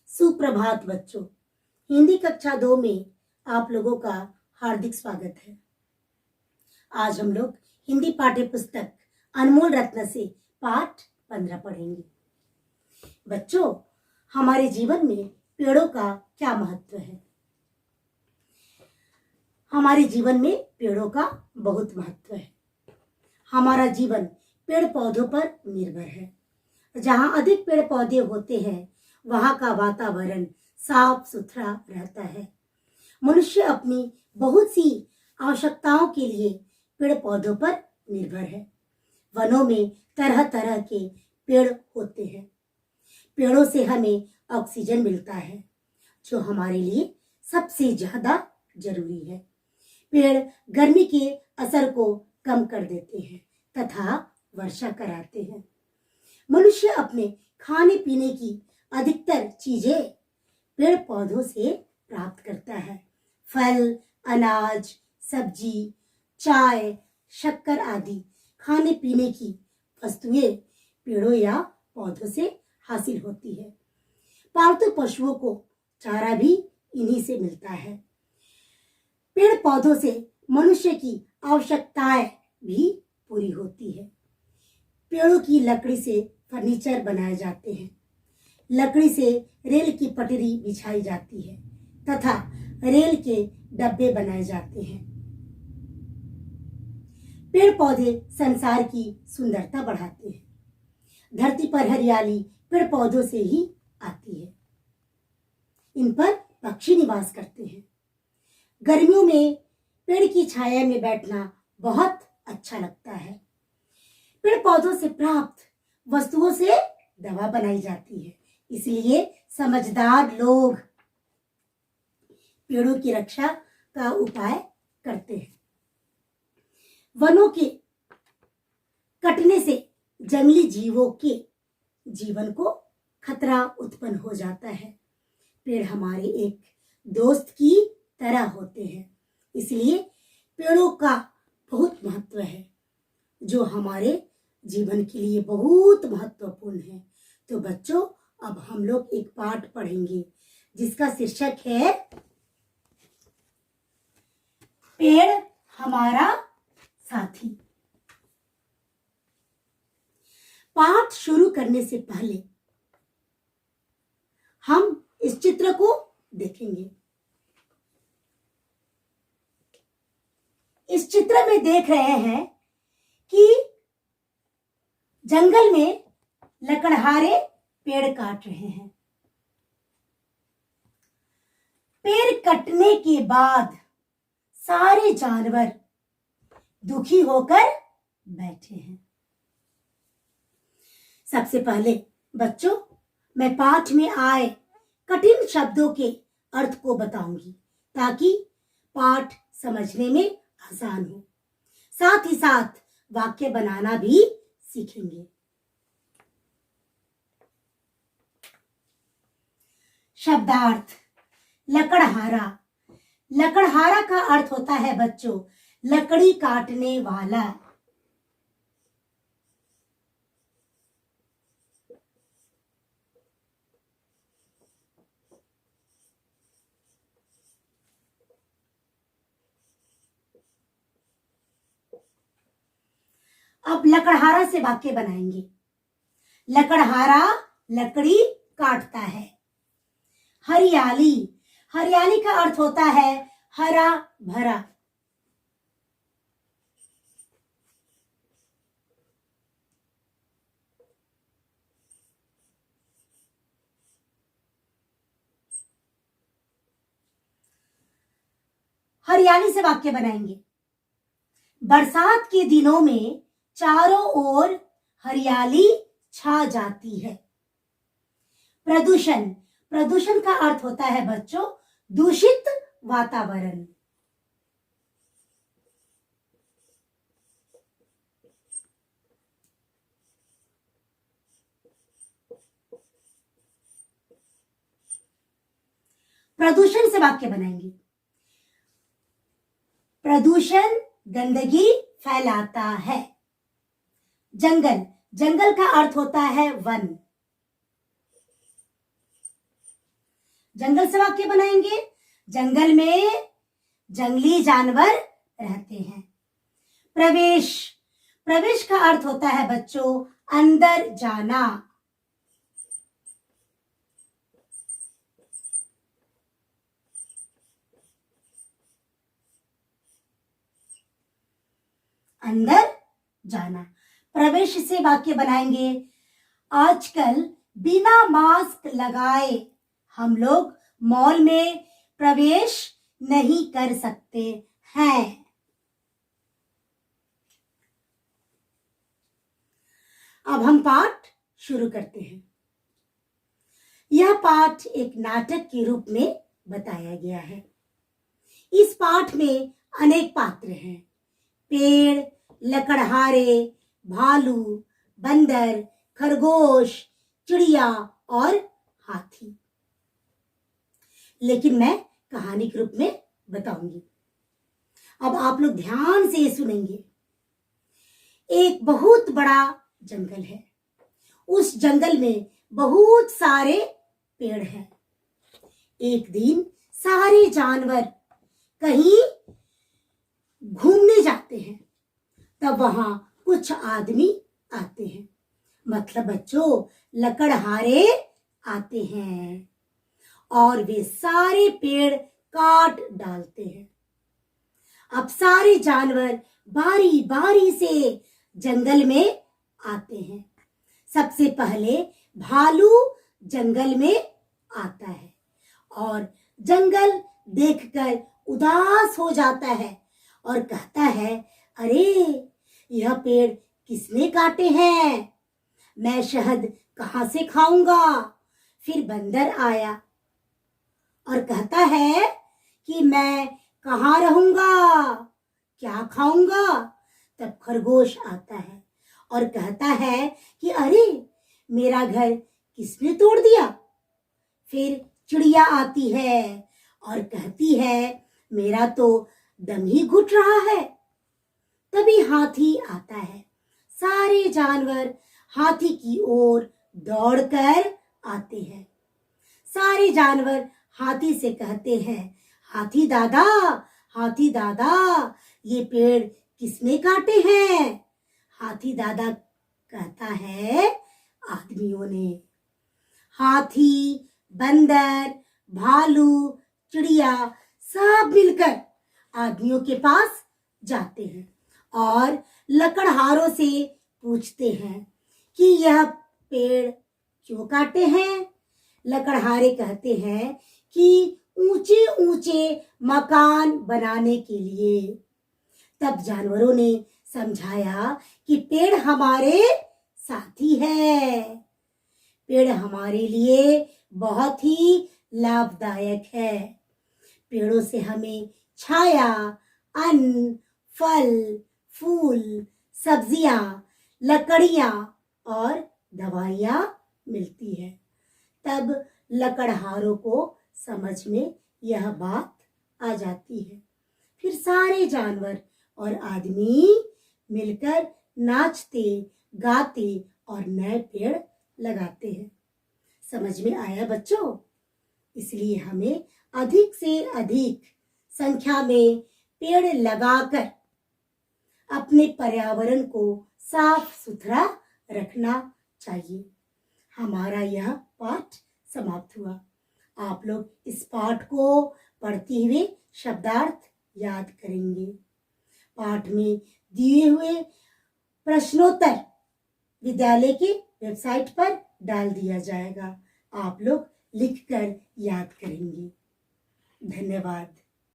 सुप्रभात बच्चों। हिंदी कक्षा 2 में आप लोगों का हार्दिक स्वागत है। आज हम लोग हिंदी पाठ्य पुस्तक अनमोल रत्न से पाठ 15 पढ़ेंगे। बच्चों, हमारे जीवन में पेड़ों का क्या महत्व है? हमारे जीवन में पेड़ों का बहुत महत्व है। हमारा जीवन पेड़ पौधों पर निर्भर है। जहाँ अधिक पेड़ पौधे होते हैं वहाँ का वातावरण साफ सुथरा रहता है। मनुष्य अपनी बहुत सी आवश्यकताओं के लिए पेड़ पौधों पर निर्भर है। वनों में तरह तरह के पेड़ होते हैं। पेड़ों से हमें ऑक्सीजन मिलता है, जो हमारे लिए सबसे ज्यादा जरूरी है। पेड़ गर्मी के असर को कम कर देते हैं तथा वर्षा कराते हैं। मनुष्य अपने खाने पीने की अधिकतर चीजें पेड़ पौधों से प्राप्त करता है। फल, अनाज, सब्जी, चाय, शक्कर आदि खाने पीने की वस्तुएं पेड़ों या पौधों से हासिल होती है। पालतू पशुओं को चारा भी इन्हीं से मिलता है। पेड़ पौधों से मनुष्य की आवश्यकताएं भी पूरी होती है। पेड़ों की लकड़ी से फर्नीचर बनाए जाते हैं। लकड़ी से रेल की पटरी बिछाई जाती है तथा रेल के डब्बे बनाए जाते हैं। पेड़ पौधे संसार की सुंदरता बढ़ाते हैं। धरती पर हरियाली पेड़ पौधों से ही आती है। इन पर पक्षी निवास करते हैं। गर्मियों में पेड़ की छाया में बैठना बहुत अच्छा लगता है। पेड़ पौधों से प्राप्त वस्तुओं से दवा बनाई जाती है, इसलिए समझदार लोग पेड़ों की रक्षा का उपाय करते हैं। वनों के कटने से जंगली जीवों के जीवन को खतरा उत्पन्न हो जाता है। पेड़ हमारे एक दोस्त की तरह होते हैं, इसलिए पेड़ों का बहुत महत्व है, जो हमारे जीवन के लिए बहुत महत्वपूर्ण है। तो बच्चों, अब हम लोग एक पाठ पढ़ेंगे जिसका शीर्षक है पेड़ हमारा साथी। पाठ शुरू करने से पहले हम इस चित्र को देखेंगे। इस चित्र में देख रहे हैं कि जंगल में लकड़हारे पेड़ काट रहे हैं। पेड़ कटने के बाद सारे जानवर दुखी होकर बैठे हैं। सबसे पहले बच्चों, मैं पाठ में आए कठिन शब्दों के अर्थ को बताऊंगी ताकि पाठ समझने में आसान हो। साथ ही साथ वाक्य बनाना भी सीखेंगे। शब्दार्थ। लकड़हारा। लकड़हारा का अर्थ होता है बच्चों लकड़ी काटने वाला। अब लकड़हारा से वाक्य बनाएंगे। लकड़हारा लकड़ी काटता है। हरियाली। हरियाली का अर्थ होता है हरा भरा। हरियाली से वाक्य बनाएंगे। बरसात के दिनों में चारों ओर हरियाली छा जाती है। प्रदूषण। प्रदूषण का अर्थ होता है बच्चों दूषित वातावरण। प्रदूषण से वाक्य बनाएंगे। प्रदूषण गंदगी फैलाता है। जंगल। जंगल का अर्थ होता है वन। जंगल से वाक्य बनाएंगे। जंगल में जंगली जानवर रहते हैं। प्रवेश, प्रवेश का अर्थ होता है बच्चों अंदर जाना। अंदर जाना। प्रवेश से वाक्य बनाएंगे। आजकल बिना मास्क लगाए हम लोग मॉल में प्रवेश नहीं कर सकते हैं। अब हम पाठ शुरू करते हैं। यह पाठ एक नाटक के रूप में बताया गया है। इस पाठ में अनेक पात्र हैं। पेड़, लकड़हारे, भालू, बंदर, खरगोश, चिड़िया और हाथी। लेकिन मैं कहानी के रूप में बताऊंगी। अब आप लोग ध्यान से सुनेंगे। एक बहुत बड़ा जंगल है। उस जंगल में बहुत सारे पेड़ हैं। एक दिन सारे जानवर कहीं घूमने जाते हैं। तब वहां कुछ आदमी आते हैं, मतलब बच्चों लकड़हारे आते हैं और वे सारे पेड़ काट डालते हैं। अब सारे जानवर बारी बारी से जंगल में आते हैं। सबसे पहले भालू जंगल में आता है और जंगल देखकर उदास हो जाता है और कहता है, अरे यह पेड़ किसने काटे हैं? मैं शहद कहाँ से खाऊंगा? फिर बंदर आया और कहता है कि मैं कहाँ रहूंगा, क्या खाऊंगा? तब खरगोश आता है और कहता है कि अरे मेरा घर किसने तोड़ दिया? फिर चिड़िया आती है और कहती है मेरा तो दम ही घुट रहा है। तभी हाथी आता है। सारे जानवर हाथी की ओर दौड़कर आते हैं। सारे जानवर हाथी से कहते हैं, हाथी दादा, हाथी दादा, ये पेड़ किसने काटे हैं? हाथी दादा कहता है, आदमियों ने। हाथी, बंदर, भालू, चिड़िया सब मिलकर आदमियों के पास जाते हैं और लकड़हारों से पूछते हैं कि यह पेड़ क्यों काटे हैं? लकड़हारे कहते हैं कि ऊंचे ऊंचे मकान बनाने के लिए। तब जानवरों ने समझाया कि पेड़ हमारे साथी है, पेड़ हमारे लिए बहुत ही लाभदायक है। पेड़ों से हमें छाया, अन्न, फल, फूल, सब्जियां, लकड़ियां और दवाइयां मिलती है। तब लकड़हारों को समझ में यह बात आ जाती है। फिर सारे जानवर और आदमी मिलकर नाचते, गाते और नए पेड़ लगाते हैं। समझ में आया बच्चों? इसलिए हमें अधिक से अधिक संख्या में पेड़ लगाकर अपने पर्यावरण को साफ सुथरा रखना चाहिए। हमारा यह पाठ समाप्त हुआ। आप लोग इस पाठ को पढ़ते हुए शब्दार्थ याद करेंगे। पाठ में दिए हुए प्रश्नोत्तर विद्यालय की वेबसाइट पर डाल दिया जाएगा। आप लोग लिखकर याद करेंगे। धन्यवाद।